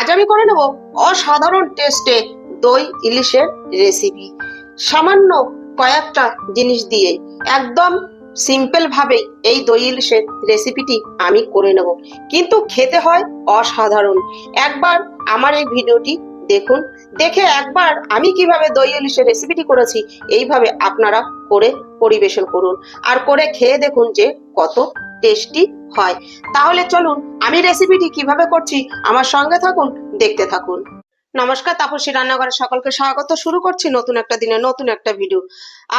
আজ আমি করে নেব অসাধারণ টেস্টে দই ইলিশের রেসিপি। সামান্য কয়েকটা জিনিস দিয়ে একদম সিম্পল ভাবে এই দই ইলিশের রেসিপিটি আমি করে নেব, কিন্তু খেতে হয় অসাধারণ। একবার আমার এই ভিডিওটি দেখুন, দেখে একবার আমি কিভাবে দই ইলিশের রেসিপিটি করেছি এইভাবে আপনারা করে পরিবেশন করুন আর করে খেয়ে দেখুন যে কত টেস্টি হয়। তাহলে চলুন আমি রেসিপিটি কিভাবে করছি আমার সঙ্গে থাকুন, দেখতে থাকুন। নমস্কার, তাপসী রান্নাঘরে সকলকে স্বাগত। শুরু করছি নতুন একটা দিনে নতুন একটা ভিডিও।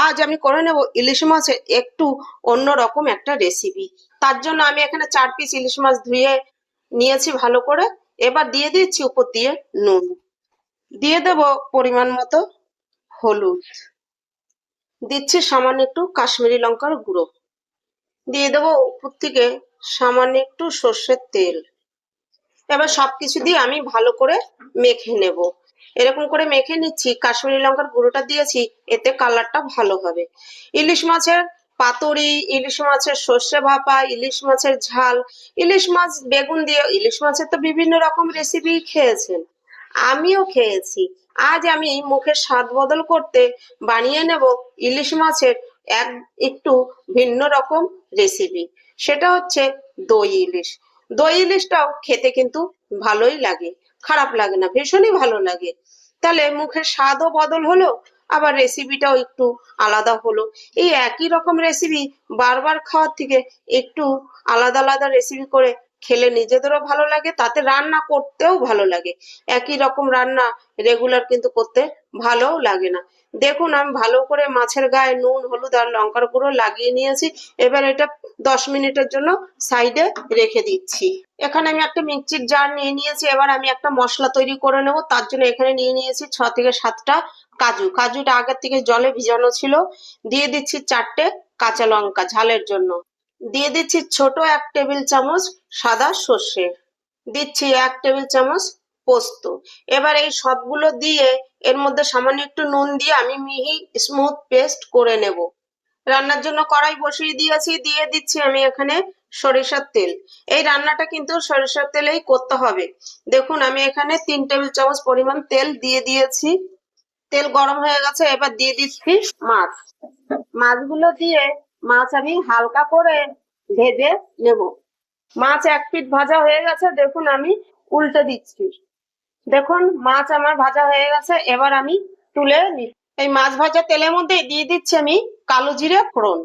আজ আমি করে নেব ইলিশ মাছের একটু অন্যরকম একটা রেসিপি। তার জন্য আমি এখানে 4 পিস ইলিশ মাছ ধুয়ে নিয়েছি ভালো করে। এবার দিয়ে দিচ্ছি উপর দিয়ে নুন, দিয়ে দেব পরিমাণ মতো হলুদ, দিচ্ছি সামান্য একটু কাশ্মীরি লঙ্কার গুঁড়ো, দিয়ে দেবো উপর থেকে সামান্য একটু সর্ষের তেল। এবার সবকিছু দিয়ে আমি ভালো করে মেখে নেব। এরকম করে মেখে নিচ্ছি। কাশ্মীরি লঙ্কার গুঁড়োটা দিয়েছি, এতে কালারটা ভালো হবে। ইলিশ মাছের পাতুরি, ইলিশ মাছের সর্ষে ভাপা, ইলিশ মাছের ঝাল, ইলিশ মাছ বেগুন দিয়ে, ইলিশ মাছের তো বিভিন্ন রকম রেসিপি খেয়েছেন, আমিও খেয়েছি। আজ আমি মুখের স্বাদ বদল করতে বানিয়ে নেব ইলিশ মাছের একটু ভিন্ন রকম রেসিপি। সেটা হচ্ছে দই ইলিশ। দই ইলিশটাও খেতে কিন্তু ভালোই লাগে, খারাপ লাগে না, ভীষণই ভালো লাগে। তাহলে মুখের স্বাদও বদল হলো, আবার রেসিপিটাও একটু আলাদা হলো। এই একই রকম রেসিপি বারবার খাওয়ার থেকে একটু আলাদা আলাদা রেসিপি করে খেলে নিজেদেরও ভালো লাগে, তাতে রান্না করতেও ভালো লাগে। একই রকম রান্না রেগুলার কিন্তু করতে ভালোও লাগে না। দেখুন আমি ভালো করে মাছের গায়ে নুন, হলুদ আর লঙ্কার গুঁড়ো লাগিয়ে নিয়েছি। এবার এটা 10 মিনিটের জন্য সাইডে রেখে দিচ্ছি। এখানে আমি একটা মিক্সির জার নিয়ে নিয়েছি। এবার আমি একটা মশলা তৈরি করে নেব। তার জন্য এখানে নিয়ে নিয়েছি 6 থেকে 7টা কাজু। কাজুটা আগের থেকে জলে ভিজানো ছিল। দিয়ে দিচ্ছি 4টে কাঁচা লঙ্কা ঝালের জন্য। দিয়ে দিচ্ছি ছোট 1 টেবিল চামচ সাদা সর্ষে, দিচ্ছি 1 টেবিল চামচ পোস্ত। এবার এই সবগুলো দিয়ে এর মধ্যে সামান্য একটু নুন দিয়ে আমি মিহি স্মুথ পেস্ট করে নেব। রান্নার জন্য কড়াই বসিয়ে দিয়েছি, দিয়ে দিচ্ছি আমি এখানে সরিষার তেল। এই রান্নাটা কিন্তু সরিষার তেলেই করতে হবে। দেখুন আমি এখানে 3 টেবিল চামচ পরিমাণ তেল দিয়ে দিয়েছি। তেল গরম হয়ে গেছে। এবার দিয়ে দিচ্ছি মাছ। মাছগুলো দিয়ে মাছ আমি হালকা করে ভেজে নেব। মাছ 1 পিঠ ভাজা হয়ে গেছে, দেখুন আমি উল্টে দিচ্ছি। দেখুন মাছ আমার ভাজা হয়ে গেছে। এবার আমি তুলে নিচ্ছি। এই মাছ ভাজা তেলের মধ্যে দিয়ে দিচ্ছি আমি কালো জিরে ফোড়ন।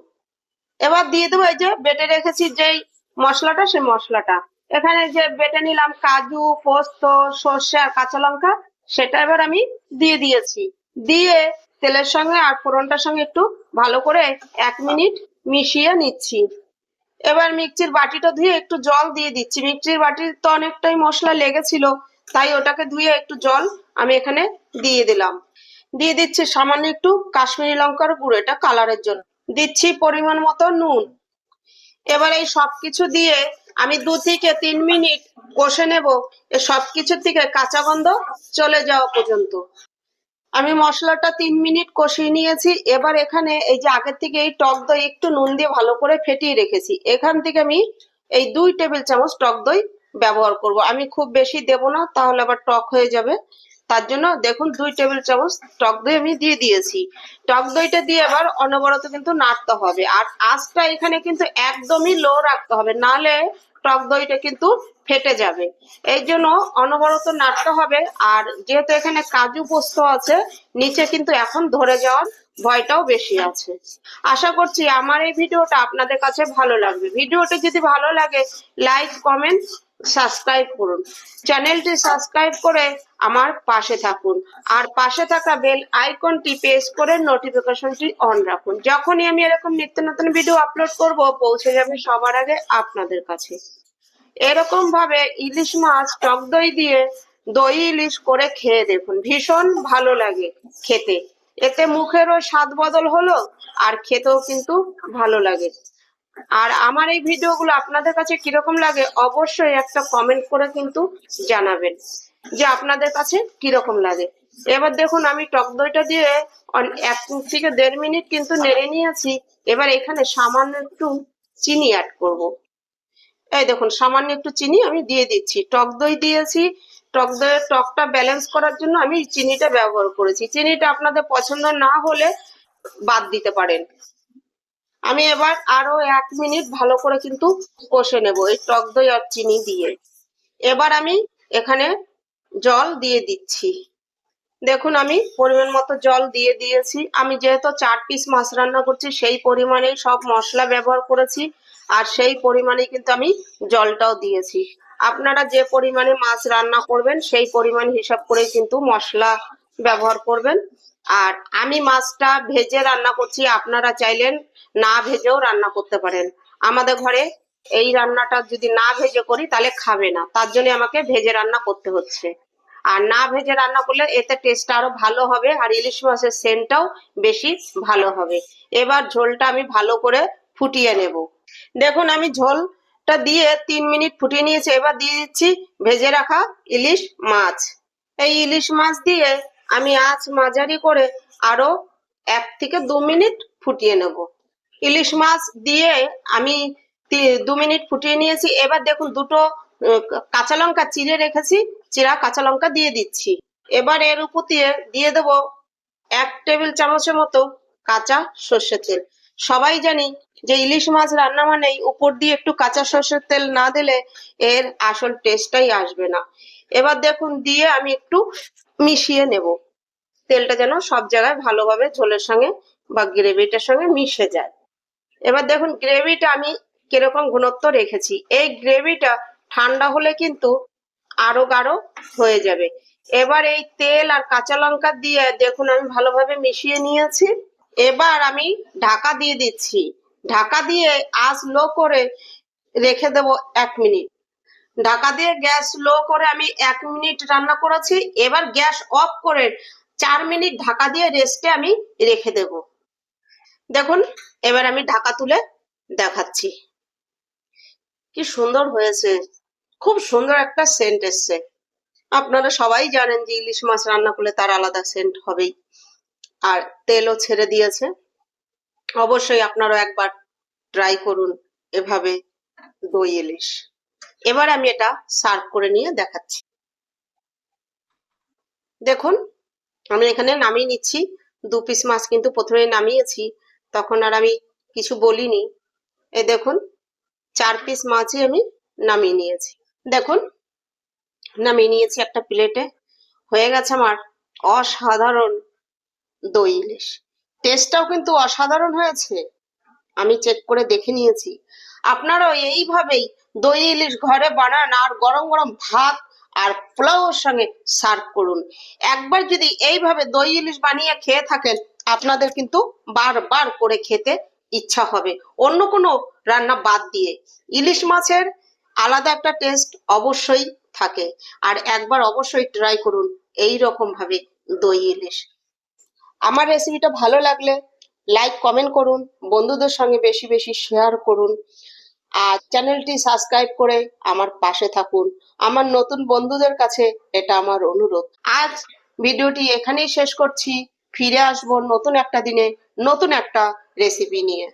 এবার দিয়ে দেবো এই যে বেটে রেখেছি যেই মশলাটা, সেই মশলাটা। এখানে যে বেটে নিলাম কাজু, পোস্ত, সর্ষে আর কাঁচা লঙ্কা, সেটা এবার আমি দিয়ে দিয়েছি। দিয়ে তেলের সঙ্গে আর ফোড়নটার সঙ্গে একটু ভালো করে 1 মিনিট মিশিয়ে নিচ্ছি। এবার মিক্সির বাটিটা ধুয়ে একটু জল দিয়ে দিচ্ছি। মিক্সির বাটির তো অনেকটাই মশলা লেগেছিল, তাই ওটাকে ধুয়ে একটু জল আমি এখানে দিয়ে দিলাম। দিয়ে দিচ্ছি সামান্য একটু কাশ্মীরি লঙ্কার গুঁড়ো, এটা কালারের জন্য। দিচ্ছি পরিমাণ মতো নুন। এবার এই সবকিছু দিয়ে আমি 2 থেকে 3 মিনিট কষে নেব, এই সবকিছুর থেকে কাঁচা গন্ধ চলে যাওয়া পর্যন্ত। আমি মশলাটা 3 মিনিট কষিয়ে নিয়েছি। এবার এখানে এই যে আগের থেকে এই টক দই একটু নুন দিয়ে ভালো করে ফেটিয়ে রেখেছি, এখান থেকে আমি এই 2 টেবিল চামচ টক দই ব্যবহার করব। আমি খুব বেশি দেব না, তাহলে আবার টক হয়ে যাবে। তার জন্য দেখুন 2 টেবিল চামচ টক দই আমি দিয়ে দিয়েছি। টক দইটা দিয়ে এবার অনবরত কিন্তু নাড়তে হবে। আর আঁচটা এখানে কিন্তু একদমই লো রাখতে হবে, নাহলে টক দইটা কিন্তু ফেটে যাবে। এই জন্য অনবরত নাড়তে হবে। আর যেহেতু এখানে কাজু পোস্ত আছে, নিচে কিন্তু এখন ধরে যাওয়ার ভয়টাও বেশি আছে। আশা করছি আমার এই ভিডিওটা আপনাদের কাছে ভালো লাগবে। ভিডিওটা যদি ভালো লাগে লাইক, কমেন্ট, সাবস্ক্রাইব করুন। চ্যানেলটি সাবস্ক্রাইব করে আমার পাশে থাকুন। আর পাশে থাকা বেল আইকনটি প্রেস করে নোটিফিকেশনটি অন রাখুন। যখনই আমি এরকম নিত্য নতুন ভিডিও আপলোড করব, পৌঁছে যাবে সবার আগে আপনাদের কাছে। এরকম ভাবে ইলিশ মাছ টক দই দিয়ে দই ইলিশ করে খেয়ে দেখুন, ভীষণ ভালো লাগে খেতে। এতে মুখেরও স্বাদ বদল হলো আর খেতেও কিন্তু ভালো লাগে। আর আমার এই ভিডিওগুলো আপনাদের কাছে কিরকম লাগে অবশ্যই একটা কমেন্ট করে কিন্তু জানাবেন যে আপনাদের কাছে কিরকম লাগে। এবার দেখুন আমি টক দইটা দিয়ে 1 থেকে 1.5 মিনিট কিন্তু নেড়ে নিয়েছি। এবার এখানে সামান্য একটু চিনি অ্যাড করব। এই দেখুন সামান্য একটু চিনি আমি দিয়ে দিচ্ছি। টক দই দিয়েছি, টকটা ব্যালেন্স করার জন্য আমি চিনিটা ব্যবহার করেছি। চিনিটা আপনাদের পছন্দ না হলে বাদ দিতে পারেন। আমি এবার আরো 1 মিনিট ভালো করে কিন্তু কষে নেব এই টক দই আর চিনি দিয়ে। এবার আমি এখানে জল দিয়ে দিচ্ছি। দেখুন আমি পরিমাণ মতো জল দিয়ে দিয়েছি। আমি যেহেতু 4 পিস মাছ রান্না করছি সেই পরিমাণেই সব মশলা ব্যবহার করেছি, আর সেই পরিমাণেই কিন্তু আমি জলটাও দিয়েছি। আপনারা যে পরিমাণে মাছ রান্না করবেন সেই পরিমাণ হিসাব করে কিন্তু মশলা ব্যবহার করবেন। আর আমি মাছটা ভেজে রান্না করছি, আপনারা চাইলেন না ভেজেও রান্না করতে পারেন। আমাদের ঘরে এই রান্নাটা যদি না ভেজে করি তাহলে খাবে না, তার জন্য আমাকে ভেজে রান্না করতে হচ্ছে। আর না ভেজে রান্না করলে এতে টেস্ট আরো ভালো হবে, আর ইলিশ মাছের সেন্টটাও বেশি ভালো হবে। এবার ঝোলটা আমি ভালো করে ফুটিয়ে নেব। দেখুন আমি ঝোলটা দিয়ে 3 মিনিট ফুটিয়ে নিয়েছি। এবার দিয়ে দিচ্ছি ভেজে রাখা ইলিশ মাছ। এই ইলিশ মাছ দিয়ে আমি আঁচ মাঝারি করে আরো 1 থেকে 2 মিনিট ফুটিয়ে নেব। ইলিশ মাছ দিয়ে আমি 2 মিনিট ফুটিয়ে নিয়েছি। এবার দেখুন দুটো কাঁচা লঙ্কা চিড়ে রেখেছি, চিরা কাঁচা লঙ্কা দিয়ে দিচ্ছি। এবার এর উপর দিয়ে দেবো 1 টেবিল চামচের মতো কাঁচা সর্ষের তেল। সবাই জানি যে ইলিশ মাছ রান্না মানেই উপর দিয়ে একটু কাঁচা সর্ষের তেল না দিলে এর আসল টেস্টটাই আসবে না। এবার দেখুন দিয়ে আমি একটু মিশিয়ে নেব, তেলটা যেন সব জায়গায় ভালোভাবে ঝোলের সঙ্গে বা গ্রেভিটার সঙ্গে মিশে যায়। এবার দেখুন গ্রেভিটা আমি কিরকম ঘনত্ব রেখেছি। এই গ্রেভিটা ঠান্ডা হলে কিন্তু আরো গাঢ় হয়ে যাবে। এবার এই তেল আর কাঁচা লঙ্কা দিয়ে দেখুন আমি ভালোভাবে মিশিয়ে নিয়েছি। এবার আমি ঢাকা দিয়ে দিচ্ছি। ঢাকা দিয়ে আঁচ লো করে রেখে দেব 1 মিনিট। ঢাকা দিয়ে গ্যাস লো করে আমি 1 মিনিট রান্না করেছি। এবার গ্যাস অফ করে 4 মিনিট ঢাকা দিয়ে রেস্টে আমি রেখে দেব। দেখুন এবার আমি ঢাকা তুলে দেখাচ্ছি, কি সুন্দর হয়েছে, খুব সুন্দর একটা সেন্ট এসছে। আপনারা সবাই জানেন যে ইলিশ মাছ রান্না করলে তার আলাদা সেন্ট হবেই, আর তেলও ছেড়ে দিয়েছে। অবশ্যই আপনারা একবার ট্রাই করুন এভাবে দই ইলিশ। এবার আমি এটা সার্ভ করে নিয়ে দেখাচ্ছি। দেখুন আমি এখানে নামিয়ে নিচ্ছি। 2 পিস মাছ কিন্তু প্রথমে নামিয়েছি, তখন আর আমি কিছু বলিনি। এই দেখুন 4 পিস মাছই আমি নামিয়ে নিয়েছি। দেখুন নামিয়ে নিয়েছি একটা প্লেটে। হয়ে গেছে আমার অসাধারণ দই ইলিশ। টেস্টটাও কিন্তু অসাধারণ হয়েছে, আমি চেক করে দেখে নিয়েছি। আপনারাও এইভাবেই দই ইলিশ ঘরে বানান আর গরম গরম ভাত আর পোলাওর সঙ্গে সার্ভ করুন। একবার যদি এইভাবে দই ইলিশ বানিয়ে খেয়ে থাকেন আপনাদের কিন্তু বারবার করে খেতে ইচ্ছা হবে, অন্য কোনো রান্না বাদ দিয়ে। ইলিশ মাছের আলাদা একটা টেস্ট অবশ্যই থাকে, আর একবার অবশ্যই ট্রাই করুন এই রকম ভাবে দই ইলিশ। আমার রেসিপিটা ভালো লাগলে লাইক কমেন্ট করুন, বন্ধুদের সঙ্গে বেশি বেশি শেয়ার করুন, আর চ্যানেলটি সাবস্ক্রাইব করে আমার পাশে থাকুন। আমার নতুন বন্ধুদের কাছে এটা আমার অনুরোধ। আজ ভিডিওটি এখানেই শেষ করছি। ফিরে আসবো নতুন একটা দিনে নতুন একটা রেসিপি নিয়ে।